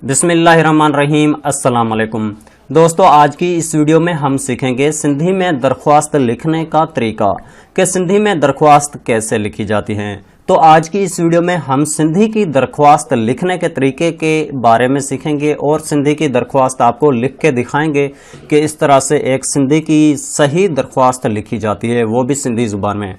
बिस्मिल्लाहिर्रहमानिर्रहीम। अस्सलाम वालेकुम दोस्तों, आज की इस वीडियो में हम सीखेंगे सिंधी में दरख्वास्त लिखने का तरीका कि सिंधी में दरख्वास्त कैसे लिखी जाती हैं। तो आज की इस वीडियो में हम सिंधी की दरख्वास्त लिखने के तरीके के बारे में सीखेंगे और सिंधी की दरख्वास्त आपको लिख के दिखाएंगे कि इस तरह से एक सिंधी की सही दरख्वास्त लिखी जाती है, वो भी सिंधी ज़ुबान में।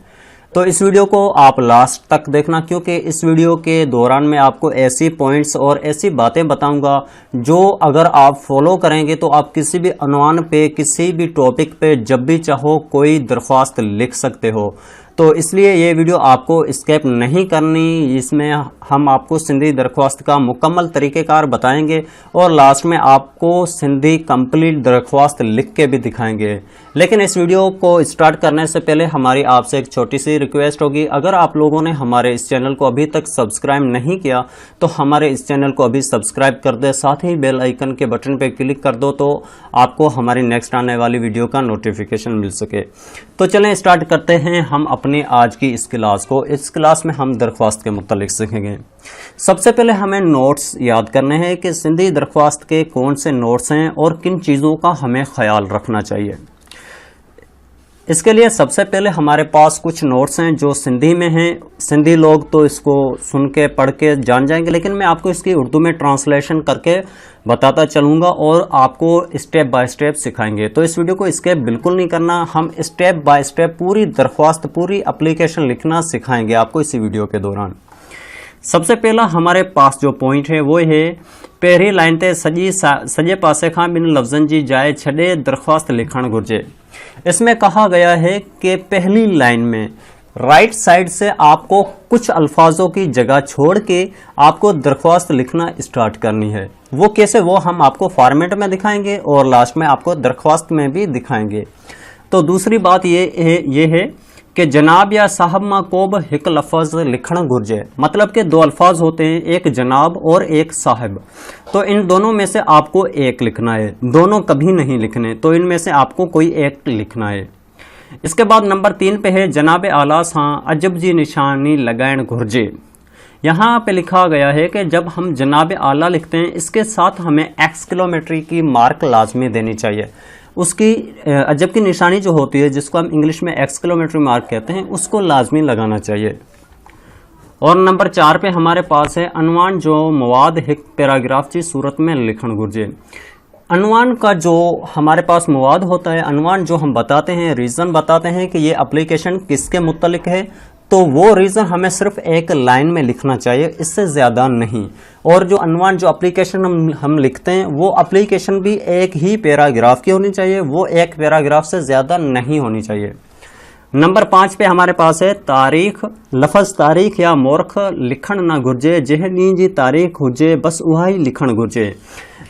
तो इस वीडियो को आप लास्ट तक देखना, क्योंकि इस वीडियो के दौरान मैं आपको ऐसी पॉइंट्स और ऐसी बातें बताऊंगा जो अगर आप फॉलो करेंगे तो आप किसी भी अनवान पे, किसी भी टॉपिक पे जब भी चाहो कोई दरख्वास्त लिख सकते हो। तो इसलिए ये वीडियो आपको स्किप नहीं करनी, इसमें हम आपको सिंधी दरख्वास्त का मुकम्मल तरीक़ेकार बताएंगे और लास्ट में आपको सिंधी कंप्लीट दरख्वास्त लिख के भी दिखाएंगे। लेकिन इस वीडियो को स्टार्ट करने से पहले हमारी आपसे एक छोटी सी रिक्वेस्ट होगी, अगर आप लोगों ने हमारे इस चैनल को अभी तक सब्सक्राइब नहीं किया तो हमारे इस चैनल को अभी सब्सक्राइब कर दे, साथ ही बेल आइकन के बटन पर क्लिक कर दो तो आपको हमारी नेक्स्ट आने वाली वीडियो का नोटिफिकेशन मिल सके। तो चलें स्टार्ट करते हैं हम अपनी आज की इस क्लास को। इस क्लास में हम दरख्वास्त के मुतालिक सीखेंगे। सबसे पहले हमें नोट्स याद करने हैं कि सिंधी दरख्वास्त के कौन से नोट्स हैं और किन चीज़ों का हमें ख्याल रखना चाहिए। इसके लिए सबसे पहले हमारे पास कुछ नोट्स हैं जो सिंधी में हैं। सिंधी लोग तो इसको सुन के पढ़ के जान जाएंगे, लेकिन मैं आपको इसकी उर्दू में ट्रांसलेशन करके बताता चलूँगा और आपको स्टेप बाय स्टेप सिखाएंगे। तो इस वीडियो को स्किप बिल्कुल नहीं करना, हम स्टेप बाय स्टेप पूरी दरख्वास्त, पूरी एप्लीकेशन लिखना सिखाएंगे आपको इसी वीडियो के दौरान। सबसे पहला हमारे पास जो पॉइंट है वो है पहिरीं लाइन ते सजे पासे खां ॿिनि लफ्ज़नि जी जाइ छॾे दरख्वास्त लिखण घुर्जे। इसमें कहा गया है कि पहली लाइन में राइट साइड से आपको कुछ अल्फाजों की जगह छोड़ के आपको दरख्वास्त लिखना स्टार्ट करनी है। वो कैसे, वो हम आपको फॉर्मेट में दिखाएंगे और लास्ट में आपको दरख्वास्त में भी दिखाएंगे। तो दूसरी बात ये है कि जनाब या साहब मां को बि हिकु लफ़्ज़ लिखण घुर्जे। मतलब कि दो अल्फाज होते हैं, एक जनाब और एक साहब। तो इन दोनों में से आपको एक लिखना है, दोनों कभी नहीं लिखने, तो इनमें से आपको कोई एक लिखना है। इसके बाद नंबर 3 पे है जनाब आला सां अजब जी निशानी लगाइण घुर्जे। यहाँ पे लिखा गया है कि जब हम जनाब आला लिखते हैं इसके साथ हमें एक्स किलोमीट्री की मार्क लाजमी देनी चाहिए। उसकी अजब की निशानी जो होती है, जिसको हम इंग्लिश में एक्स किलोमीट्री मार्क कहते हैं, उसको लाजमी लगाना चाहिए। और नंबर 4 पे हमारे पास है अनवान जो मवाद हिक पैराग्राफ की सूरत में लिखण घुर्जे। अनवान का जो हमारे पास मवाद होता है, अनवान जो हम बताते हैं, रीज़न बताते हैं कि ये एप्लीकेशन किसके मुत्तलिक है, तो वो रीज़न हमें सिर्फ एक लाइन में लिखना चाहिए, इससे ज़्यादा नहीं। और जो अनवान जो एप्लीकेशन हम लिखते हैं वो एप्लीकेशन भी एक ही पैराग्राफ की होनी चाहिए, वो एक पैराग्राफ से ज़्यादा नहीं होनी चाहिए। नंबर 5 पे हमारे पास है तारीख़। लफ़्ज़ तारीख़ या मोरख लिखण ना घुर्जे, जंहिं ॾींहं जी तारीख़ हुजे बस उहा ही लिखण घुर्जे।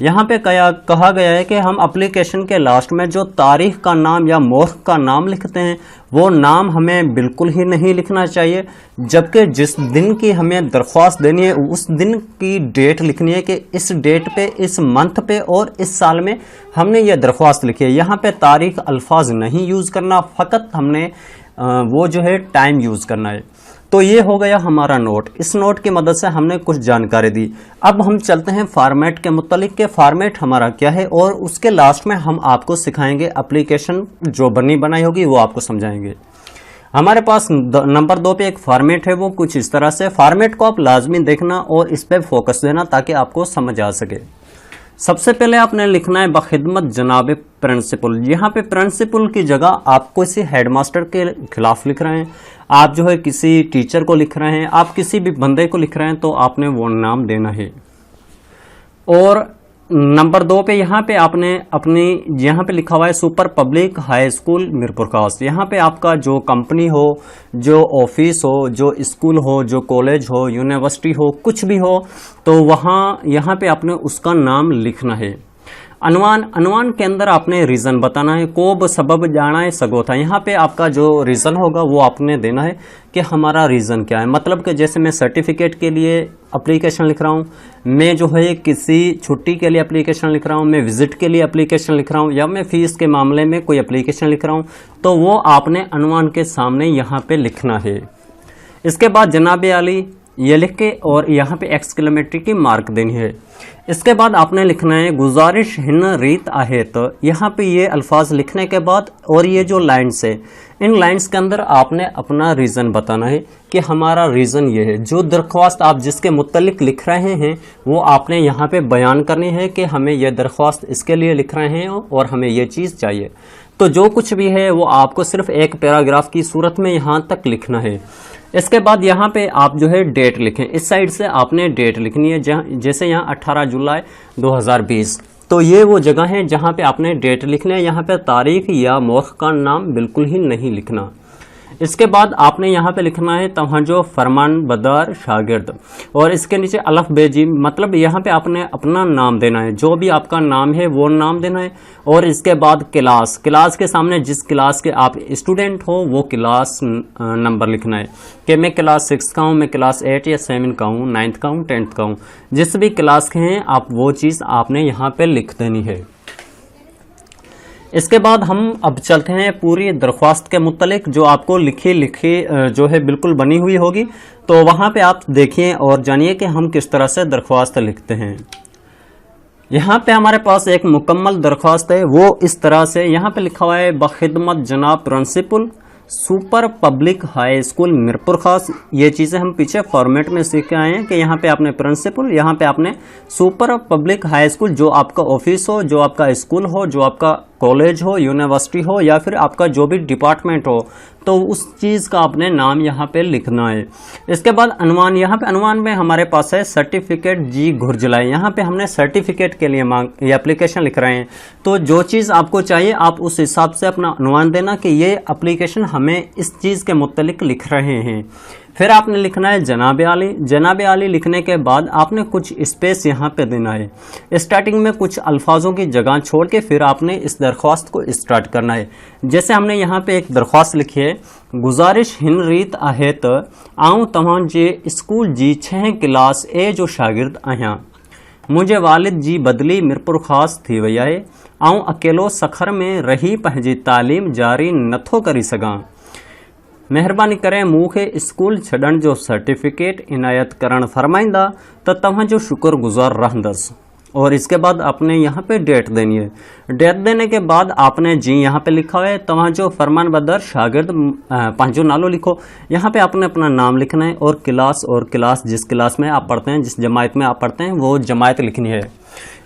यहाँ पे कहा गया है कि हम एप्लीकेशन के लास्ट में जो तारीख़ का नाम या मोरख का नाम लिखते हैं वो नाम हमें बिल्कुल ही नहीं लिखना चाहिए, जबकि जिस दिन की हमें दरख्वास्त देनी है उस दिन की डेट लिखनी है कि इस डेट पे, इस मंथ पे और इस साल में हमने ये दरख्वास्त लिखी है। यहाँ पे तारीख़ अल्फाज नहीं यूज़ करना, फ़कत हमने वो जो है टाइम यूज़ करना है। तो ये हो गया हमारा नोट। इस नोट की मदद से हमने कुछ जानकारी दी। अब हम चलते हैं फॉर्मेट के मुतालिक के फॉर्मेट हमारा क्या है और उसके लास्ट में हम आपको सिखाएंगे, एप्लीकेशन जो बनी बनाई होगी वो आपको समझाएंगे। हमारे पास नंबर 2 पे एक फॉर्मेट है, वो कुछ इस तरह से। फॉर्मेट को आप लाजमी देखना और इस पर फोकस देना ताकि आपको समझ आ सके। सबसे पहले आपने लिखना है बखिदमत जनाब प्रिंसिपल। यहाँ पे प्रिंसिपल की जगह आप किसी हेडमास्टर के खिलाफ लिख रहे हैं, आप जो है किसी टीचर को लिख रहे हैं, आप किसी भी बंदे को लिख रहे हैं, तो आपने वो नाम देना है। और नंबर 2 पे यहाँ पे आपने यहाँ पे लिखा हुआ है super public high school Mirpur खास। यहाँ पे आपका जो कंपनी हो, जो ऑफिस हो, जो स्कूल हो, जो कॉलेज हो, यूनिवर्सिटी हो, कुछ भी हो, तो यहाँ पे आपने उसका नाम लिखना है। अनवान के अंदर आपने रीज़न बताना है। को ब सबब जाना सगो था, यहाँ पे आपका जो रीज़न होगा वो आपने देना है कि हमारा रीज़न क्या है। मतलब कि जैसे मैं सर्टिफिकेट के लिए एप्लीकेशन लिख रहा हूँ, मैं जो है किसी छुट्टी के लिए एप्लीकेशन लिख रहा हूँ, मैं विज़िट के लिए एप्लीकेशन लिख रहा हूँ, या मैं फ़ीस के मामले में कोई एप्लीकेशन लिख रहा हूँ, तो वो आपने अनवान के सामने यहाँ पे लिखना है। इसके बाद जनाब आली ये लिख के और यहाँ पे एक्सक्लेमेटरी की मार्क देनी है। इसके बाद आपने लिखना है गुजारिश हिन रीत आहे। तो यहाँ पे ये अल्फाज लिखने के बाद और ये जो लाइन्स है, इन लाइन्स के अंदर आपने अपना रीज़न बताना है कि हमारा रीज़न ये है। जो दरख्वास्त आप जिसके मुतल्लिक लिख रहे हैं वो आपने यहाँ पे बयान करनी है कि हमें यह दरख्वास्त इसके लिए लिख रहे हैं और हमें ये चीज़ चाहिए। तो जो कुछ भी है वो आपको सिर्फ एक पैराग्राफ की सूरत में यहाँ तक लिखना है। इसके बाद यहाँ पे आप जो है डेट लिखें। इस साइड से आपने डेट लिखनी है, जैसे यहाँ 18 जुलाई 2020। तो ये वो जगह है जहाँ पे आपने डेट लिखना है। यहाँ पे तारीख या मौख का नाम बिल्कुल ही नहीं लिखना। इसके बाद आपने यहाँ पे लिखना है तवज्जो फरमान बदार शागिर्द, और इसके नीचे अलफ बेजी, मतलब यहाँ पे आपने अपना नाम देना है, जो भी आपका नाम है वो नाम देना है। और इसके बाद क्लास के सामने जिस क्लास के आप स्टूडेंट हो वो क्लास नंबर लिखना है कि मैं क्लास 6 का हूँ, मैं क्लास 8 या 7 का हूँ, 9th का हूँ, 10th का हूँ। जिस भी क्लास के हैं आप वो चीज़ आपने यहाँ पे लिख देनी है। इसके बाद हम अब चलते हैं पूरी दरख्वास्त के मुतल्लिक, जो आपको लिखी जो है बिल्कुल बनी हुई होगी। तो वहाँ पे आप देखिए और जानिए कि हम किस तरह से दरख्वास्त लिखते हैं। यहाँ पे हमारे पास एक मुकम्मल दरख्वास्त है, वो इस तरह से यहाँ पे लिखा हुआ है बखिदमत जनाब principal super public high school Mirpur Khas. ये चीज़ें हम पीछे फॉर्मेट में सीख के आए हैं कि यहाँ पे आपने प्रिंसिपल, यहाँ पे आपने सुपर पब्लिक हाई स्कूल, जो आपका ऑफिस हो, जो आपका स्कूल हो, जो आपका कॉलेज हो, यूनिवर्सिटी हो, या फिर आपका जो भी डिपार्टमेंट हो, तो उस चीज़ का आपने नाम यहाँ पे लिखना है। इसके बाद अनवान, यहाँ पे अनवान में हमारे पास है सर्टिफिकेट जी घुरजलाई। यहाँ पे हमने सर्टिफिकेट के लिए ये एप्लीकेशन लिख रहे हैं। तो जो चीज़ आपको चाहिए आप उस हिसाब से अपना अनवान देना कि ये एप्लीकेशन हमें इस चीज़ के मुतल्लिक लिख रहे हैं। फिर आपने लिखना है जनाब आली। जनाब आली लिखने के बाद आपने कुछ स्पेस यहाँ पे देना है। स्टार्टिंग में कुछ अल्फाजों की जगह छोड़ के फिर आपने इस दरख्वास्त को स्टार्ट करना है। जैसे हमने यहाँ पे एक दरख्वास्त लिखी है, गुजारिश हिन रीत आहे त आऊँ तव्हांजे स्कूल जी 6 क्लास ए जो शागिर्द आहियां। मुंहिंजे वालिद जी बदली मीरपुर ख़ास थी वई आहे। आऊं अकेलो सखर में रही पंहिंजी तालीम जारी नथो करी सघां। महिरबानी करे मूंखे स्कूल छॾण जो सर्टिफिकेट इनायत करण फरमाइंदा त तव्हांजो शुक्रगुजार रहंदसि। और इसके बाद आपने यहाँ पे डेट देनी है। डेट देने के बाद आपने जी यहाँ पे लिखा है तव्हांजो फरमान बदर शागिर्द पंहिंजो नालो लिखो। यहाँ पे आपने अपना नाम लिखना है और क्लास जिस क्लास में आप पढ़ते हैं, जिस जमात में आप पढ़ते हैं वो जमात लिखनी है।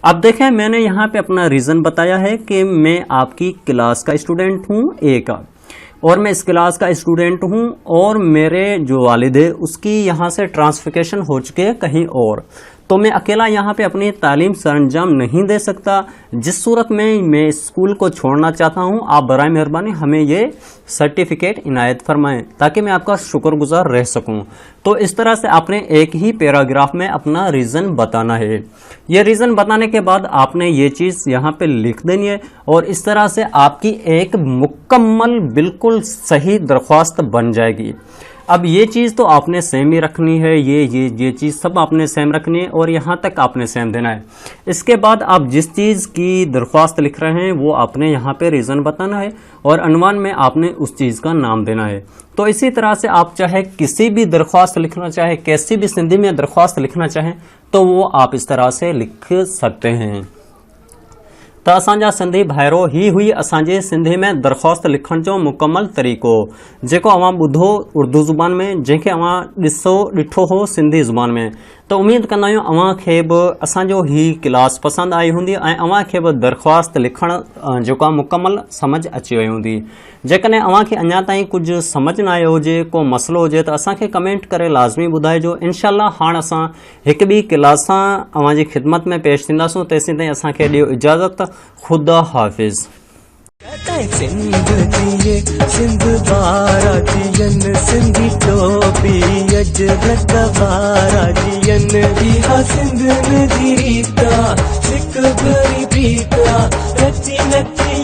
अब देखें मैंने यहाँ पे अपना रीज़न बताया है कि मैं आपकी क्लास का स्टूडेंट हूँ ए का, और मैं इस क्लास का स्टूडेंट हूँ, और मेरे जो वालिद है उसकी यहाँ से ट्रांसफिकेशन हो चुके हैं कहीं और, तो मैं अकेला यहाँ पे अपनी तालीम सरंजाम नहीं दे सकता। जिस सूरत में मैं स्कूल को छोड़ना चाहता हूँ, आप बराए मेहरबानी हमें ये सर्टिफिकेट इनायत फरमाएं ताकि मैं आपका शुक्रगुजार रह सकूँ। तो इस तरह से आपने एक ही पैराग्राफ में अपना रीज़न बताना है। ये रीज़न बताने के बाद आपने ये चीज़ यहाँ पे लिख देनी है, और इस तरह से आपकी एक मुकम्मल बिल्कुल सही दरख्वास्त बन जाएगी। अब ये चीज़ तो आपने सेम ही रखनी है, ये चीज़ सब आपने सेम रखनी है, और यहाँ तक आपने सेम देना है। इसके बाद आप जिस चीज़ की दरख्वास्त लिख रहे हैं वो आपने यहाँ पे रीज़न बताना है, और अनवान में आपने उस चीज़ का नाम देना है। तो इसी तरह से आप चाहे किसी भी दरख्वास्त लिखना चाहे, कैसी भी सिंधी में दरख्वास्त लिखना चाहें, तो वो आप इस तरह से लिख सकते हैं। त असांजा सिंधी भाइरो ही हुई असांजे सिंधी में दरख्वास्त लिखण जो मुकम्मल तरीक़ो, जेको अवां ॿुधो उर्दू ज़ुबान में, जंहिंखे अवां ॾिठो हो सिंधी ज़ुबान में। तो उम्मीद कंदा आहियूं अवां खे बि असांजो ही क्लास पसंदि आई हूंदी ऐं अवां खे बि दरख्वास्त लिखण जेको आहे मुकम्मल सम्झ अची वई हूंदी। जेकॾहिं अवां खे अञा ताईं कुझु सम्झ न आयो हुजे, को मसइलो हुजे, त असांखे कमेंट करे लाज़मी ॿुधाइजो। इनशाअल्लाह हाणे असां हिकु ॿी क्लास सां अवां जी ख़िदमत में पेश थींदासूं। तेसीं ताईं असांखे ॾियो इजाज़त। खुदा हाफ़िज़। सिंध बारा जियन सिंधी टोपी अजरत बारा जियन इहा सिंध नदी रीता सिक भरी प्रीता रची नची